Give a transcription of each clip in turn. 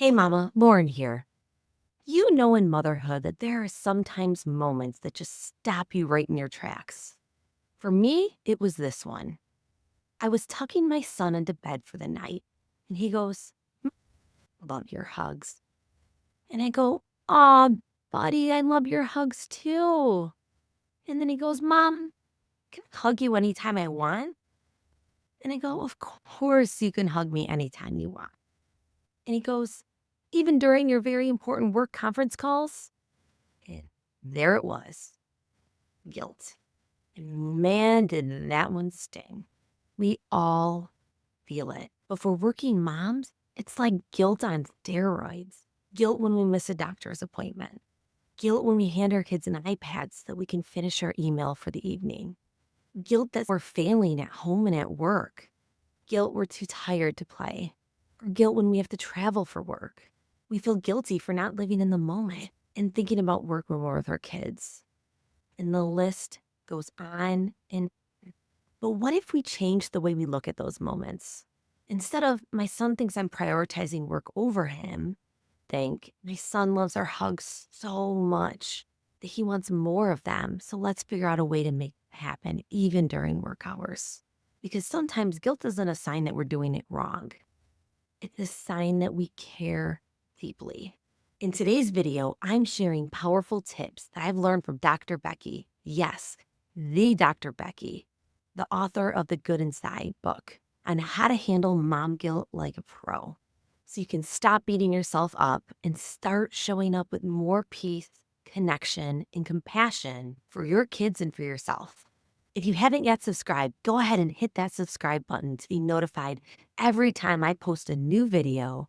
Hey mama, Lauren here. You know in motherhood that there are sometimes moments that just stop you right in your tracks. For me, it was this one. I was tucking my son into bed for the night, and he goes, Love your hugs. And I go, Aw, buddy, I love your hugs too. And then he goes, Mom, can I hug you anytime I want? And I go, Of course you can hug me anytime you want. And he goes, Even during your very important work conference calls? And there it was, guilt. And man, did that one sting. We all feel it. But for working moms, it's like guilt on steroids. Guilt when we miss a doctor's appointment. Guilt when we hand our kids an iPad so that we can finish our email for the evening. Guilt that we're failing at home and at work. Guilt we're too tired to play. Or guilt when we have to travel for work. We feel guilty for not living in the moment and thinking about work when we're with our kids. And the list goes on and but what if we change the way we look at those moments? Instead of my son thinks I'm prioritizing work over him, think my son loves our hugs so much that he wants more of them. So let's figure out a way to make it happen even during work hours. Because sometimes guilt isn't a sign that we're doing it wrong. It's a sign that we care deeply. In today's video, I'm sharing powerful tips that I've learned from Dr. Becky. Yes, the Dr. Becky, the author of the Good Inside book on how to handle mom guilt like a pro. So you can stop beating yourself up and start showing up with more peace, connection, and compassion for your kids and for yourself. If you haven't yet subscribed, go ahead and hit that subscribe button to be notified every time I post a new video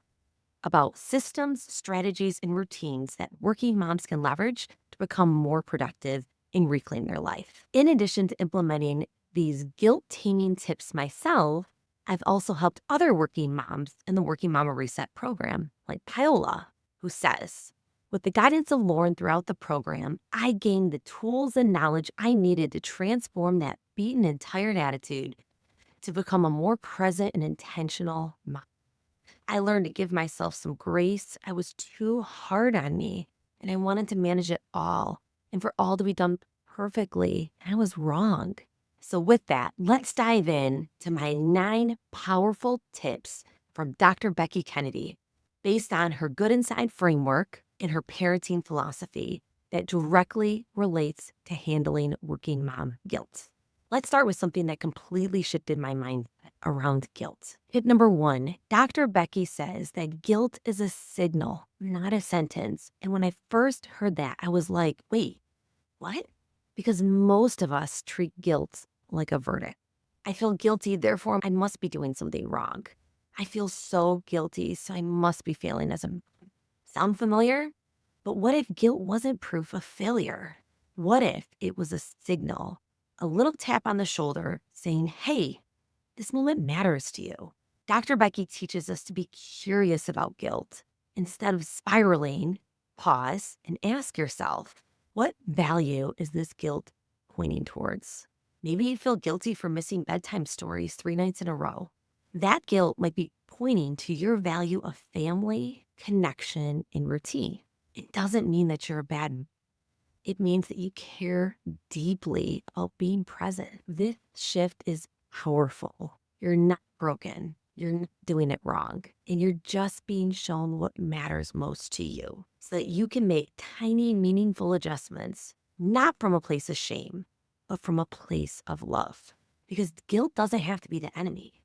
about systems, strategies, and routines that working moms can leverage to become more productive and reclaim their life. In addition to implementing these guilt-taming tips myself, I've also helped other working moms in the Working Mama Reset program, like Paola, who says, with the guidance of Lauren throughout the program, I gained the tools and knowledge I needed to transform that beaten and tired attitude to become a more present and intentional mom. I learned to give myself some grace. I was too hard on me, and I wanted to manage it all and for all to be done perfectly. I was wrong. So with that, let's dive in to my 9 powerful tips from Dr. Becky Kennedy based on her Good Inside framework and her parenting philosophy that directly relates to handling working mom guilt. Let's start with something that completely shifted my mind around guilt. Tip number 1, Dr. Becky says that guilt is a signal, not a sentence. And when I first heard that, I was like, wait, what? Because most of us treat guilt like a verdict. I feel guilty, therefore I must be doing something wrong. I feel so guilty, so I must be failing as a mom. Sound familiar? But what if guilt wasn't proof of failure? What if it was a signal, a little tap on the shoulder saying, hey, this moment matters to you? Dr. Becky teaches us to be curious about guilt. Instead of spiraling, pause and ask yourself, what value is this guilt pointing towards? Maybe you feel guilty for missing bedtime stories 3 nights in a row. That guilt might be pointing to your value of family, connection, and routine. It doesn't mean that you're a bad. It means that you care deeply about being present. This shift is powerful. You're not broken. You're not doing it wrong. And you're just being shown what matters most to you so that you can make tiny, meaningful adjustments, not from a place of shame, but from a place of love. Because guilt doesn't have to be the enemy.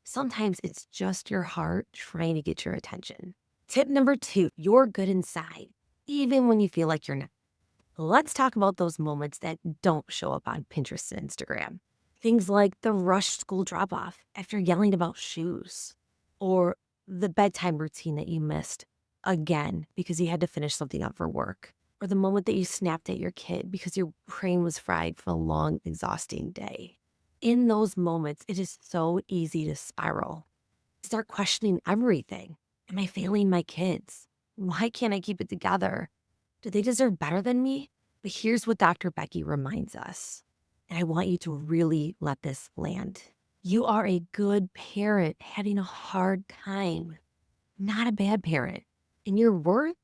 Sometimes it's just your heart trying to get your attention. Tip number 2, you're good inside, even when you feel like you're not. Let's talk about those moments that don't show up on Pinterest and Instagram. Things like the rushed school drop-off after yelling about shoes, or the bedtime routine that you missed again because you had to finish something up for work, or the moment that you snapped at your kid because your brain was fried from a long, exhausting day. In those moments, it is so easy to spiral. Start questioning everything. Am I failing my kids? Why can't I keep it together? Do they deserve better than me? But here's what Dr. Becky reminds us, and I want you to really let this land. You are a good parent having a hard time. not a bad parent. And your worth,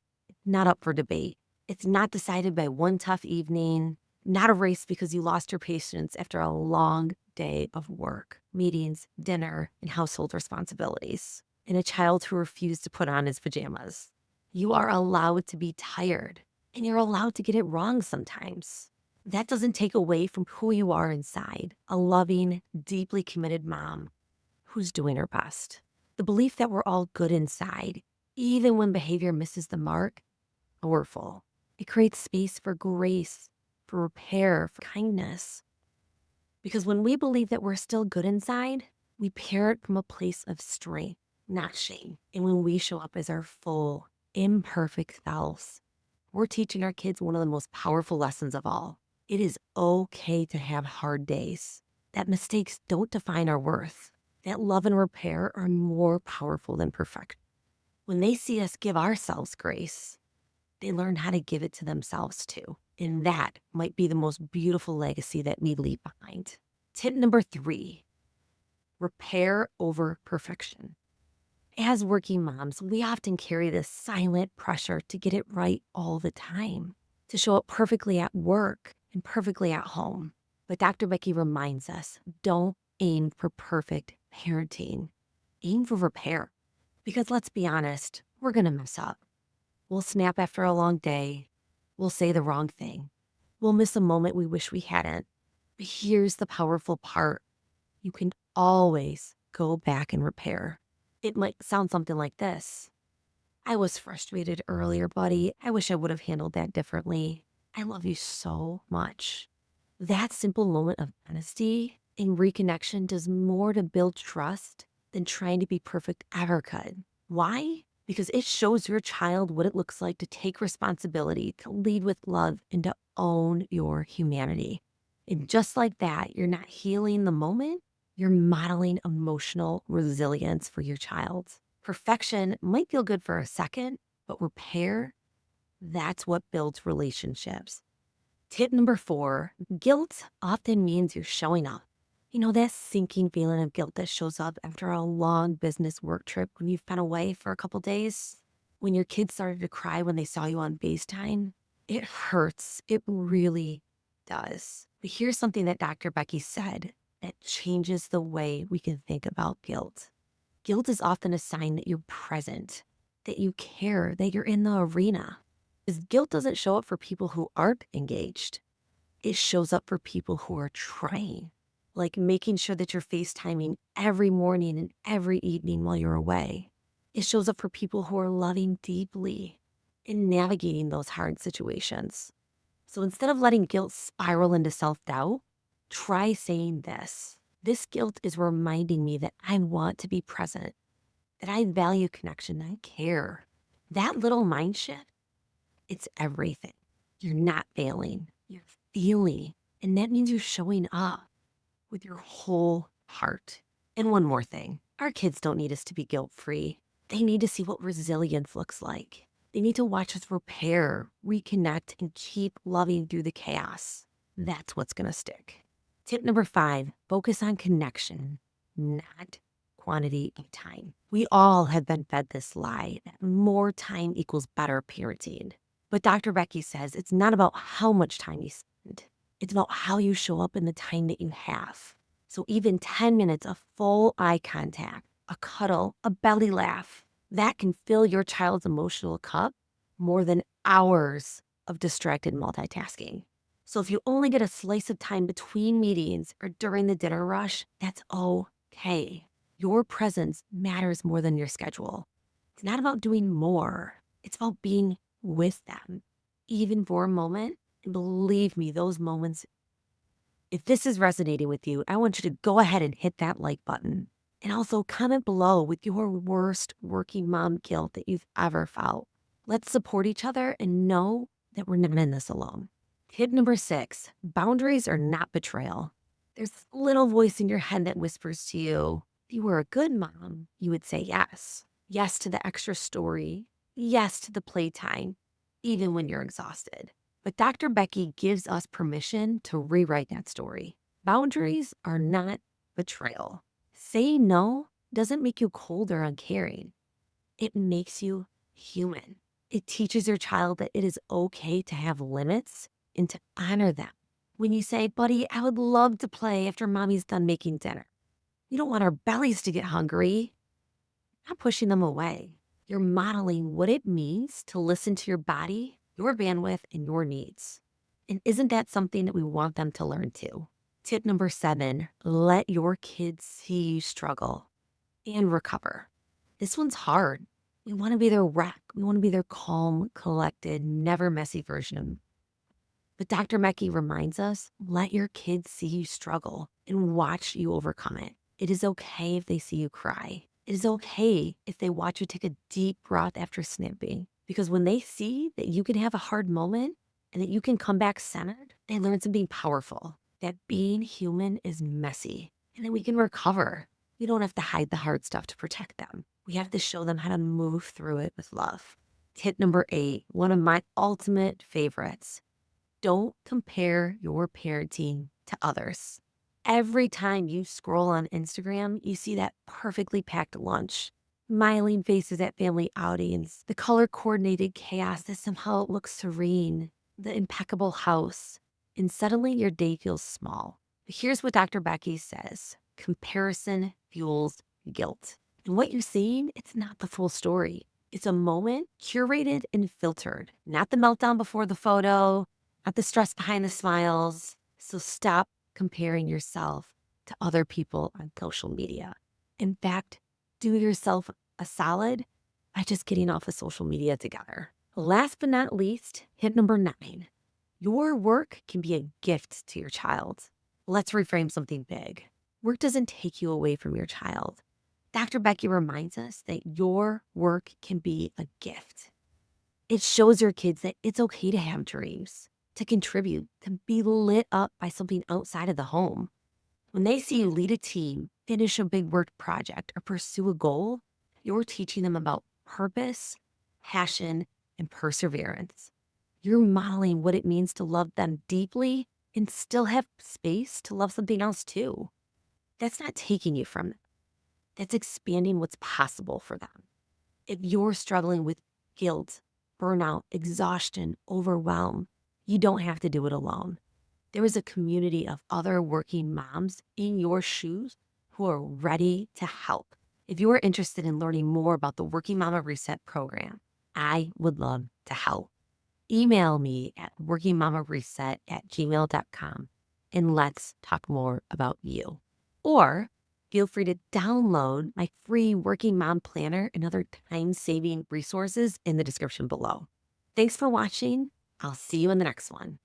not up for debate. It's not decided by one tough evening, not a race because you lost your patience after a long day of work, meetings, dinner, and household responsibilities, and a child who refused to put on his pajamas. You are allowed to be tired, and you're allowed to get it wrong sometimes. That doesn't take away from who you are inside, a loving, deeply committed mom who's doing her best. The belief that we're all good inside, even when behavior misses the mark, powerful. It creates space for grace, for repair, for kindness. Because when we believe that we're still good inside, we parent from a place of strength, not shame. And when we show up as our full, imperfect selves, we're teaching our kids one of the most powerful lessons of all. It is okay to have hard days, that mistakes don't define our worth, that love and repair are more powerful than perfection. When they see us give ourselves grace, they learn how to give it to themselves too. And that might be the most beautiful legacy that we leave behind. Tip number 3, repair over perfection. As working moms, we often carry this silent pressure to get it right all the time, to show up perfectly at work and perfectly at home. But Dr. Becky reminds us, don't aim for perfect parenting. Aim for repair. Because let's be honest, we're going to mess up. We'll snap after a long day. We'll say the wrong thing. We'll miss a moment we wish we hadn't. But here's the powerful part. You can always go back and repair. It might sound something like this. I was frustrated earlier, buddy. I wish I would have handled that differently. I love you so much. That simple moment of honesty and reconnection does more to build trust than trying to be perfect ever could. Why? Because it shows your child what it looks like to take responsibility, to lead with love, and to own your humanity. And just like that, you're not healing the moment, you're modeling emotional resilience for your child. Perfection might feel good for a second, but repair, that's what builds relationships. Tip number 4, guilt often means you're showing up. You know, that sinking feeling of guilt that shows up after a long business work trip when you've been away for a couple days, when your kids started to cry when they saw you on FaceTime. It hurts. It really does. But here's something that Dr. Becky said that changes the way we can think about guilt. Guilt is often a sign that you're present, that you care, that you're in the arena. Because guilt doesn't show up for people who aren't engaged. It shows up for people who are trying, like making sure that you're FaceTiming every morning and every evening while you're away. It shows up for people who are loving deeply and navigating those hard situations. So instead of letting guilt spiral into self-doubt, try saying this. This guilt is reminding me that I want to be present, that I value connection, I care. That little mind shift, it's everything. You're not failing, you're feeling. And that means you're showing up with your whole heart. And one more thing, our kids don't need us to be guilt-free. They need to see what resilience looks like. They need to watch us repair, reconnect, and keep loving through the chaos. That's what's gonna stick. Tip number 5, focus on connection, not quantity of time. We all have been fed this lie that more time equals better parenting. But Dr. Becky says it's not about how much time you spend. It's about how you show up in the time that you have. So even 10 minutes of full eye contact, a cuddle, a belly laugh, that can fill your child's emotional cup more than hours of distracted multitasking. So if you only get a slice of time between meetings or during the dinner rush, that's okay. Your presence matters more than your schedule. It's not about doing more. It's about being with them, even for a moment. And believe me, those moments, if this is resonating with you, I want you to go ahead and hit that like button. And also comment below with your worst working mom guilt that you've ever felt. Let's support each other and know that we're not in this alone. Tip number 6, boundaries are not betrayal. There's this little voice in your head that whispers to you, if you were a good mom, you would say yes. Yes to the extra story. Yes to the playtime, even when you're exhausted. But Dr. Becky gives us permission to rewrite that story. Boundaries are not betrayal. Saying no doesn't make you cold or uncaring. It makes you human. It teaches your child that it is okay to have limits and to honor them. When you say, buddy, I would love to play after mommy's done making dinner. You don't want our bellies to get hungry. Not pushing them away. You're modeling what it means to listen to your body, your bandwidth, and your needs. And isn't that something that we want them to learn too? Tip number 7, let your kids see you struggle and recover. This one's hard. We want to be their wreck. We want to be their calm, collected, never messy version of them. But Dr. Becky reminds us, let your kids see you struggle and watch you overcome it. It is okay if they see you cry. It is okay if they watch you take a deep breath after snapping. Because when they see that you can have a hard moment and that you can come back centered, they learn something powerful. That being human is messy and that we can recover. We don't have to hide the hard stuff to protect them. We have to show them how to move through it with love. Tip number 8, one of my ultimate favorites. Don't compare your parenting to others. Every time you scroll on Instagram, you see that perfectly packed lunch, smiling faces at family outings, the color coordinated chaos that somehow looks serene, the impeccable house, and suddenly your day feels small. But here's what Dr. Becky says: comparison fuels guilt. And what you're seeing, it's not the full story. It's a moment curated and filtered, not the meltdown before the photo, not the stress behind the smiles. So stop comparing yourself to other people on social media. In fact, do yourself a solid by just getting off of social media together. Last but not least, tip number 9, your work can be a gift to your child. Let's reframe something big. Work doesn't take you away from your child. Dr. Becky reminds us that your work can be a gift. It shows your kids that it's okay to have dreams, to contribute, to be lit up by something outside of the home. When they see you lead a team, finish a big work project, or pursue a goal, you're teaching them about purpose, passion, and perseverance. You're modeling what it means to love them deeply and still have space to love something else too. That's not taking you from them. That's expanding what's possible for them. If you're struggling with guilt, burnout, exhaustion, overwhelm, you don't have to do it alone. There is a community of other working moms in your shoes who are ready to help. If you are interested in learning more about the Working Mama Reset program, I would love to help. Email me at workingmamareset@gmail.com and let's talk more about you. Or feel free to download my free Working Mom Planner and other time-saving resources in the description below. Thanks for watching. I'll see you in the next one.